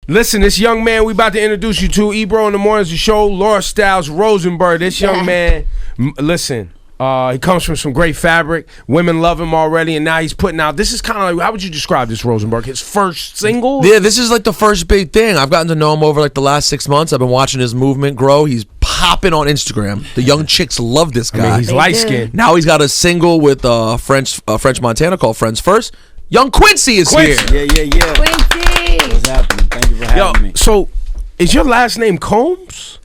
Listen, this young man we about to introduce you to, Ebro in the Mornings, the show, Laura Styles Rosenberg. This young man, listen, he comes from some great fabric. Women love him already, and now he's putting out, this is kind of like, how would you describe this, Rosenberg? His first single? Yeah, this is like the first big thing. I've gotten to know him over like the last 6 months. I've been watching his movement grow. He's popping on Instagram. The young chicks love this guy. I mean, he's light-skinned. Now he's got a single with French Montana called Friends First. Young Quincy is here. Yeah. Quincy! What's happening? Thank you for having me. So, is your last name Combs?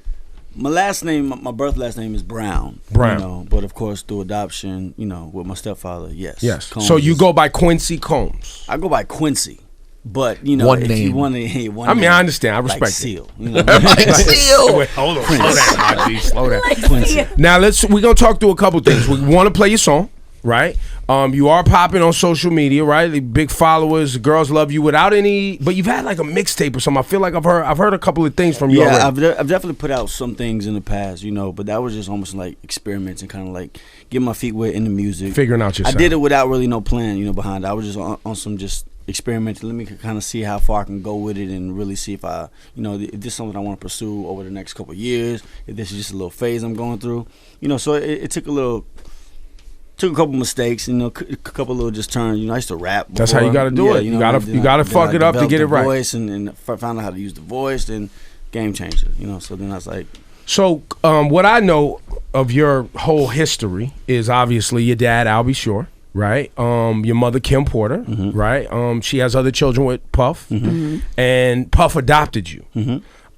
My last name, my birth last name is Brown. Brown. You know, but of course, through adoption, you know, with my stepfather, yes. Combs So you go by Quincy Combs. I go by Quincy. But, you know, One if name. you want to, one I mean, name, I understand. I respect like it. Seal. You know? Seal. Wait, hold on. Slow down, my G. Slow down. Quincy. Now we're gonna talk through a couple things. We want to play your song, right? You are popping on social media, right? The big followers, the girls love you without any. But you've had like a mixtape or something. I feel like I've heard a couple of things from you. Yeah, already. I've definitely put out some things in the past, you know, but that was just almost like experiments and kind of like getting my feet wet in the music, Figuring out your I sound. did it without really no plan, you know, behind it. I was just on some just experimenting. Let me kind of see how far I can go with it and really see if I, you know, if this is something I want to pursue over the next couple of years. If this is just a little phase I'm going through, you know. So it took a couple mistakes, you know, a couple little just turns. You know, I used to rap before. That's how you got to do it. You gotta fuck it up to get it right. Voice and found out how to use the voice, and game changer. You know, so then I was like. So what I know of your whole history is obviously your dad, Albie Shore, right? Your mother, Kim Porter, right? She has other children with Puff, and Puff adopted you.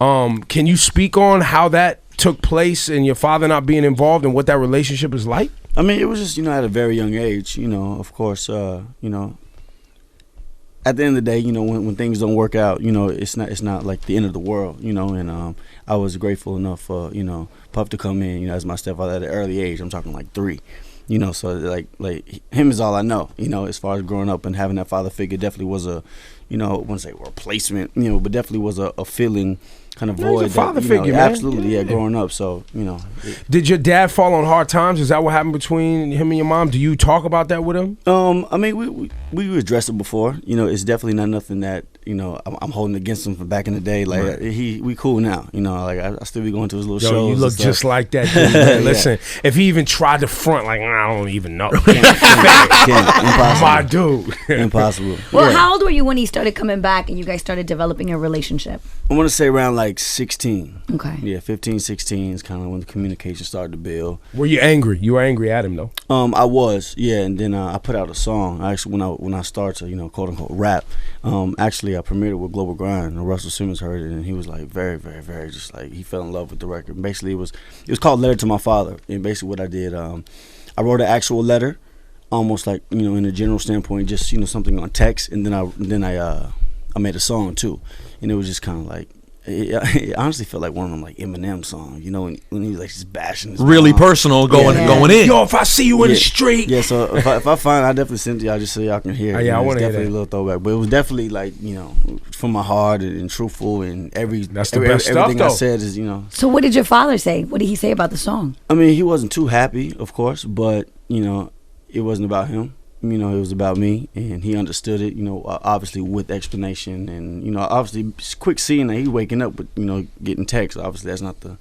Can you speak on how that took place and your father not being involved and what that relationship is like? I mean, it was just, you know, at a very young age, you know, of course, you know, at the end of the day, you know, when things don't work out, you know, it's not like the end of the world, you know, and I was grateful enough for, you know, Puff to come in, you know, as my stepfather at an early age. I'm talking like 3, you know, so like him is all I know, you know, as far as growing up and having that father figure definitely was a, you know, I wouldn't say replacement, you know, but definitely was a feeling kind of void. He's a father that, you know, figure, man. Absolutely, yeah, growing up. So, you know. Did your dad fall on hard times? Is that what happened between him and your mom? Do you talk about that with him? I mean, we addressed it before. You know, it's definitely not nothing that, you know, I'm holding against him from back in the day. Like we cool now. You know, like I still be going to his little shows. You look just like that dude, man. Listen, if he even tried to front, like I don't even know. Impossible. My dude. Impossible. Well, how old were you when he started coming back and you guys started developing a relationship? I want to say around like 16. Okay. Yeah, 15, 16 is kind of when the communication started to build. Were you angry? You were angry at him though. I was, yeah, and then I put out a song. Actually, when I started to, you know, quote unquote rap, actually I premiered it with Global Grind, and Russell Simmons heard it, and he was like very, very, very just like he fell in love with the record. And basically, it was called Letter to My Father, and basically what I did, I wrote an actual letter, almost like, you know, in a general standpoint, just, you know, something on text, and then I made a song too, and it was just kind of like. It honestly felt like one of them like Eminem songs, you know, when he's like just bashing his Really mom. personal, going in. Yo, if I see you in the street. Yeah, so if I find it, I definitely send it to y'all just so y'all can hear it. Yeah, I want to hear definitely that. a little throwback, but it was definitely like, you know, from my heart and truthful, and That's the best stuff, everything I though. said is, you know. So what did your father say? What did he say about the song? I mean, he wasn't too happy, of course, but, you know, it wasn't about him. You know, it was about me, and he understood it, you know, obviously with explanation, and, you know, obviously it's quick seeing that he's waking up, but, you know, getting texts, obviously that's not the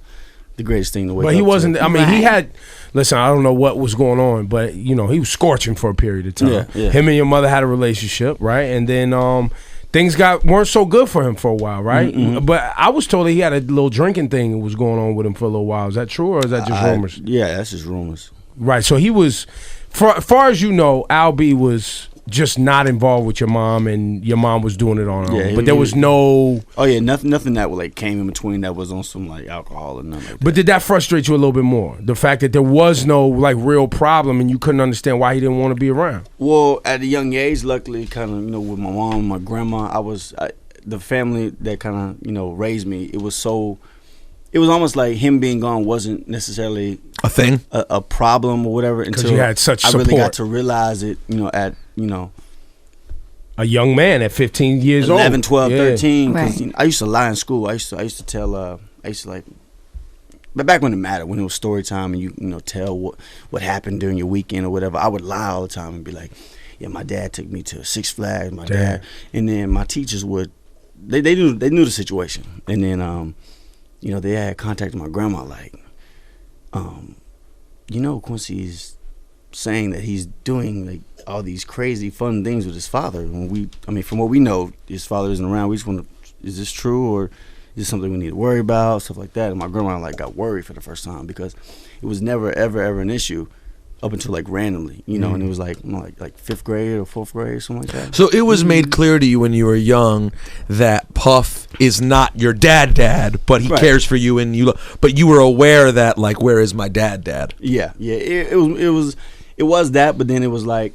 greatest thing to wake up. But he wasn't. to. I mean, he Right. had. Listen, I don't know what was going on, but you know, he was scorching for a period of time. Yeah. Him and your mother had a relationship, right? And then things weren't so good for him for a while, right? But I was told that he had a little drinking thing that was going on with him for a little while. Is that true, or is that just rumors? Yeah, that's just rumors. Right. So he was, as far as you know, Albie was just not involved with your mom, and your mom was doing it on her own. But there was no. Oh yeah, nothing that like came in between that was on some like alcohol or nothing like that. But did that frustrate you a little bit more? The fact that there was no like real problem, and you couldn't understand why he didn't want to be around. Well, at a young age, luckily, kind of, you know, with my mom, my grandma, the family that kind of, you know, raised me. It was almost like him being gone wasn't necessarily A thing? a problem or whatever until you had such I really support. got to realize it, you know, at, you know, A young man at 15 years 11, old. 12, Yeah. 13. 'Cause, Right. you know, I used to lie in school. I used to tell, like, but back when it mattered, when it was story time and you know, tell what happened during your weekend or whatever, I would lie all the time and be like, yeah, my dad took me to Six Flags, my dad. And then my teachers would they knew the situation, and then you know, they had contacted my grandma like, you know, Quincy's saying that he's doing like all these crazy fun things with his father. When from what we know, his father isn't around. We just want to, is this true, or is this something we need to worry about, stuff like that. And my grandma like got worried for the first time because it was never ever an issue up until like randomly, you know, and it was like, you know, like 5th grade or 4th grade or something like that. So it was made clear to you when you were young that Puff is not your dad, but he cares for you, and but you were aware that like, where is my dad? Yeah. It was that, but then it was like,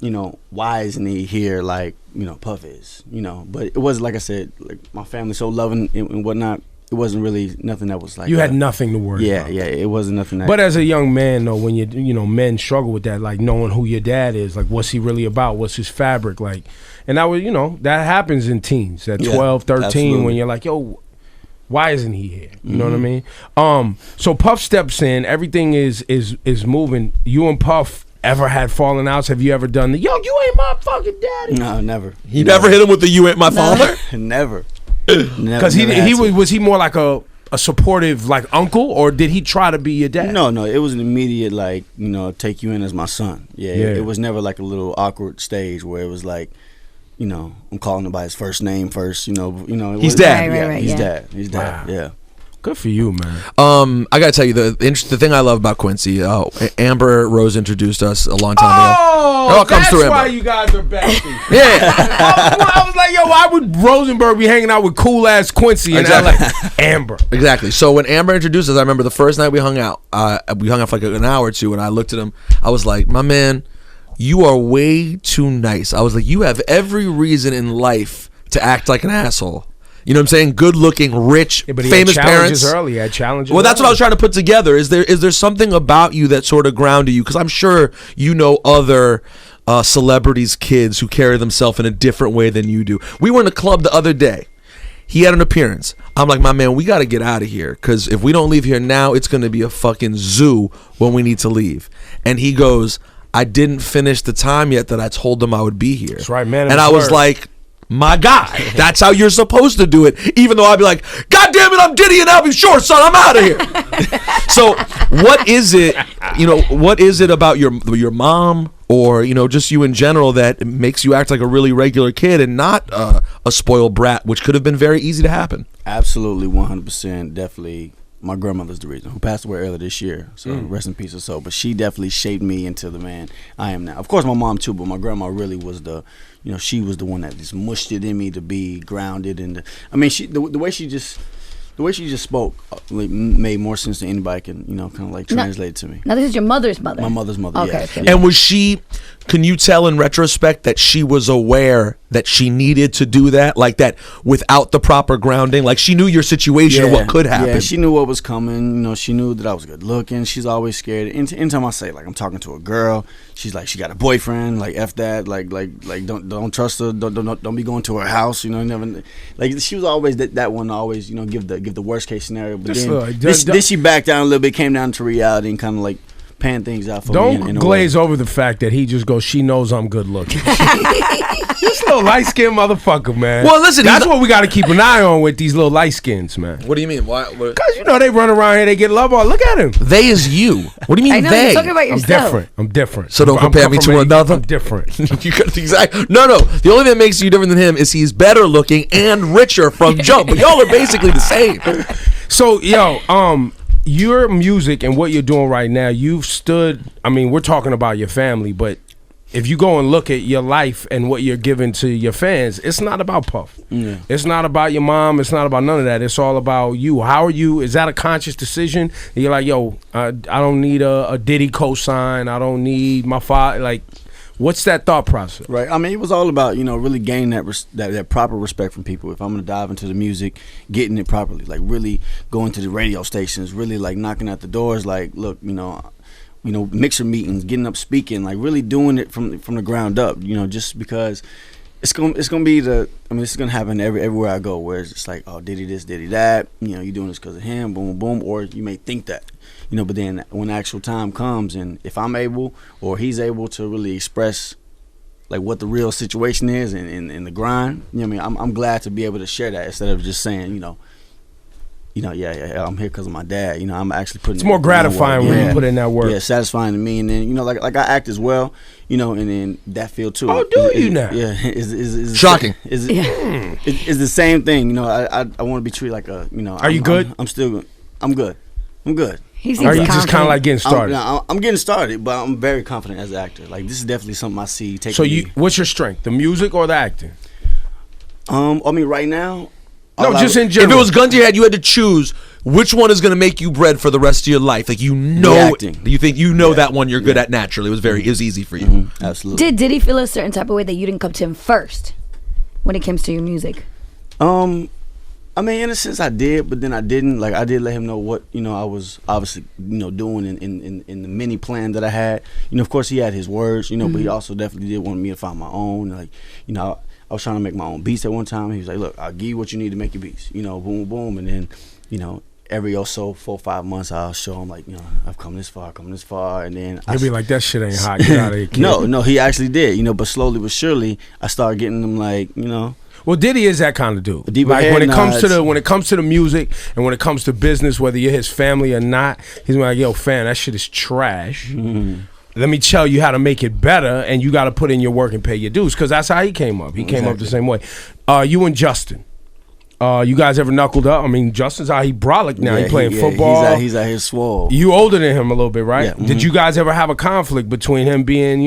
you know, why isn't he here like, you know, Puff is, you know? But it wasn't, like I said, like my family's so loving and whatnot. It wasn't really nothing that was like you had nothing to worry about. Yeah, it wasn't nothing that. But as a young man, though, when you know, men struggle with that, like knowing who your dad is, like what's he really about, what's his fabric, like, and that was, you know, that happens in teens at 12, 13, absolutely. when you're like, yo, why isn't he here? You know what I mean? So Puff steps in, everything is moving. You and Puff ever had falling outs? Have you ever done the, yo, you ain't my fucking daddy? No, never. He never hit him with the "you ain't my father"? Never. Because he was he more like a supportive like uncle, or did he try to be your dad? No, it was an immediate like, you know, take you in as my son. Yeah. It was never like a little awkward stage where it was like, you know, I'm calling him by his first name first. You know. He's dad. Right, He's dad. He's dad. Wow. Yeah. Good for you, man. I gotta tell you the thing I love about Quincy. Amber Rose introduced us a long time ago. Oh, It all comes that's through why Amber. you guys are besties. Yeah, I was like, yo, why would Rosenberg be hanging out with cool ass Quincy and Exactly. not like Amber? exactly. So when Amber introduced us, I remember the first night we hung out. We hung out for like an hour or two, and I looked at him. I was like, my man, you are way too nice. I was like, you have every reason in life to act like an asshole. You know what I'm saying? Good looking, rich, Yeah, but he famous had challenges parents. early. He had challenges. Well, that's what I was early. trying to put together. Is there something about you that sort of grounded you? Because I'm sure you know other celebrities' kids who carry themselves in a different way than you do. We were in a club the other day. He had an appearance. I'm like, my man, we got to get out of here, because if we don't leave here now, it's going to be a fucking zoo when we need to leave. And he goes, I didn't finish the time yet that I told them I would be here. That's right, man. And I was like, my guy, that's how you're supposed to do it. Even though I'd be like, God damn it, I'm Diddy and I'll be short, son, I'm out of here. So what is it, what is it about your mom, or, just you in general, that makes you act like a really regular kid and not a spoiled brat, which could have been very easy to happen? Absolutely, 100%, definitely. My grandmother's the reason, who passed away earlier this year. So rest in peace or so. But she definitely shaped me into the man I am now. Of course, my mom too, but my grandma really was she was the one that just mushed it in me to be grounded. And the way she just spoke made more sense than anybody can, kind of like translate it to me. Now, this is your mother's mother. My mother's mother. Okay, Yeah. okay. And was she, can you tell in retrospect that she was aware that she needed to do that? Like that without the proper grounding? Like she knew your situation and what could happen? Yeah, she knew what was coming. She knew that I was good looking. She's always scared. Anytime I say, like, I'm talking to a girl, she's like, she got a boyfriend. Like, F that. Like don't trust her. Don't be going to her house. Never. Like, she was always that one to always, give the worst case scenario. But then she backed down a little bit, came down to reality, and kind of like pan things out for me. Don't glaze over the fact that he just goes, she knows I'm good looking. This little light skinned motherfucker, man. Well, listen, that's what we got to keep an eye on with these little light skins, man. What do you mean? Why? Because they run around here, they get love on. Look at him. They is you. What do you mean I know, they? you're talking about yourself. I'm different. So don't compare me to another. I'm different. You got exactly. No. The only thing that makes you different than him is he's better looking and richer from jump. But y'all are basically the same. So, your music and what you're doing right now, you've stood, we're talking about your family, but if you go and look at your life and what you're giving to your fans, it's not about Puff. Yeah. It's not about your mom. It's not about none of that. It's all about you. How are you? Is that a conscious decision? And you're like, yo, I don't need a Diddy cosign. I don't need my father. Like, what's that thought process? Right. It was all about, really gaining that proper respect from people. If I'm going to dive into the music, getting it properly, like really going to the radio stations, really like knocking at the doors, like, look, mixer meetings, getting up speaking, like really doing it from the ground up, just because it's gonna be this is gonna happen everywhere I go, where it's just like, oh, Diddy this, Diddy that, you're doing this because of him, boom, boom, or you may think that, but then when the actual time comes, and if I'm able or he's able to really express like what the real situation is and the grind. You know what I mean? I'm glad to be able to share that instead of just saying, yeah, I'm here because of my dad. I'm actually putting. It's more gratifying when you put in that work. Yeah, satisfying to me, and then like I act as well, and in that field too. Oh, do you now? Yeah, is Shocking. It's the same thing. I want to be treated like a. Are you good? I'm still good. I'm good. Are you just kind of like getting started? I'm getting started, but I'm very confident as an actor. Like this is definitely something I see. So what's your strength? The music or the acting? I mean, right now. No, just in general. If it was gun to your head, you had to choose which one is going to make you bread for the rest of your life. Like acting. You think that one you're good at naturally. It was easy for you. Mm-hmm. Absolutely. Did he feel a certain type of way that you didn't come to him first when it comes to your music? I mean, in a sense, I did, but then I didn't. Like, I did let him know what I was obviously doing in the mini plan that I had. Of course, he had his words, but he also definitely did want me to find my own. Like, I was trying to make my own beats at one time. He was like, "Look, I'll give you what you need to make your beats." Boom, boom, and then every 4-5 months I'll show him like, I've come this far, and then He'll be like, that shit ain't hot. Get out of here, kid. No, he actually did. But slowly but surely I started getting him like, Well, Diddy is that kind of dude. Deeper Like head when it comes nods. to the music and when it comes to business, whether you're his family or not, he's like, yo, fam, that shit is trash. Mm-hmm. Let me tell you how to make it better, and you got to put in your work and pay your dues, because that's how he came up. He came up the same way. You and Justin, you guys ever knuckled up? I mean, Justin's out. He brolic now. He playing football. He's out here swole. You older than him a little bit, right? Yeah. Mm-hmm. Did you guys ever have a conflict between him being,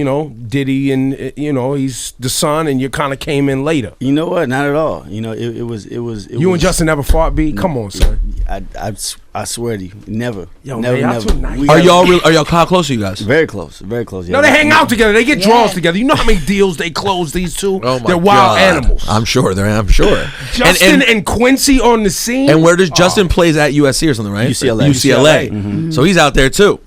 Diddy and he's the son, and you kind of came in later? You know what? Not at all. It was. You and Justin never fought, B? Come on, son. I swear to you, never. Yo, never, man, never. y'all too nice. Are y'all how close are you guys? Very close, very close. Yeah. No, they hang out together. They get draws together. You know how many deals they close, these two? Oh my They're wild God. animals. I'm sure. Justin and Quincy on the scene. And where does Justin plays at USC or something, right? UCLA. Mm-hmm. So he's out there too.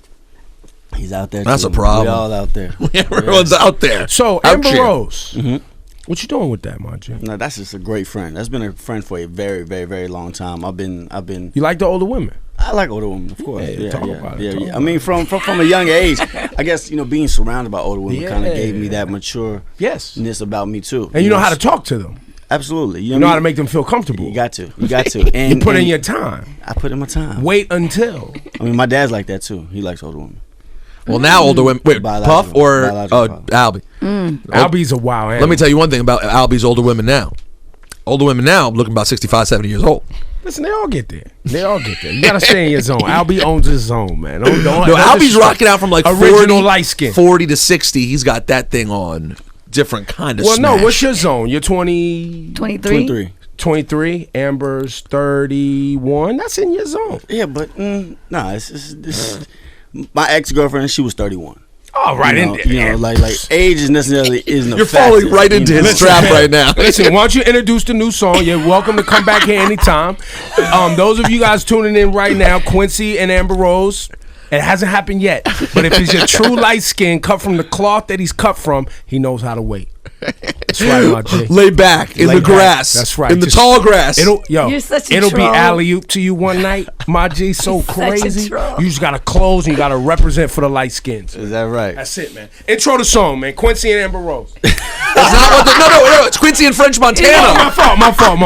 He's out there. That's too. a problem. We all out there. Everyone's out there. So Amber Rose, what you doing with that, my G? No, that's just a great friend. That's been a friend for a very, very, very long time. I've been. You like the older women? I like older women, of course. Talk about it. I mean, from a young age, I guess being surrounded by older women kind of gave me that matureness about me too. And you know how to talk to them. Absolutely. You know how to make them feel comfortable. You got to. And you put in your time. I put in my time. Wait until. I mean, my dad's like that too. He likes older women. Well, now older women. Wait, Puff or Albie? Albie's a wild animal. Let me tell you one thing about Albie's older women now. Older women now looking about 65, 70 years old. Listen, they all get there. You gotta stay in your zone. Albie owns his zone, man. No, Albie's rocking out from like original light skin. 40 to 60. He's got that thing on. Different kind of. Well, smash. no. What's your zone? You're 23. 23. Amber's 31. That's in your zone. Yeah, but it's my ex-girlfriend. She was 31. Oh, right in there. Like age is necessarily isn't a You're factor, falling right into his trap right now. Listen, why don't you introduce the new song? You're welcome to come back here anytime. Those of you guys tuning in right now, Quincy and Amber Rose. It hasn't happened yet, but if he's a true light skin cut from the cloth that he's cut from, he knows how to wait. That's right, my G. Lay back in the grass. That's right. In the tall grass. You're such a it'll be troll. alley-oop to you one night, my G. So crazy. You just gotta close and you gotta represent for the light skins. Is that right? That's it, man. Intro the song, man. Quincy and Amber Rose. That's not what no, it's Quincy and French Montana. My fault.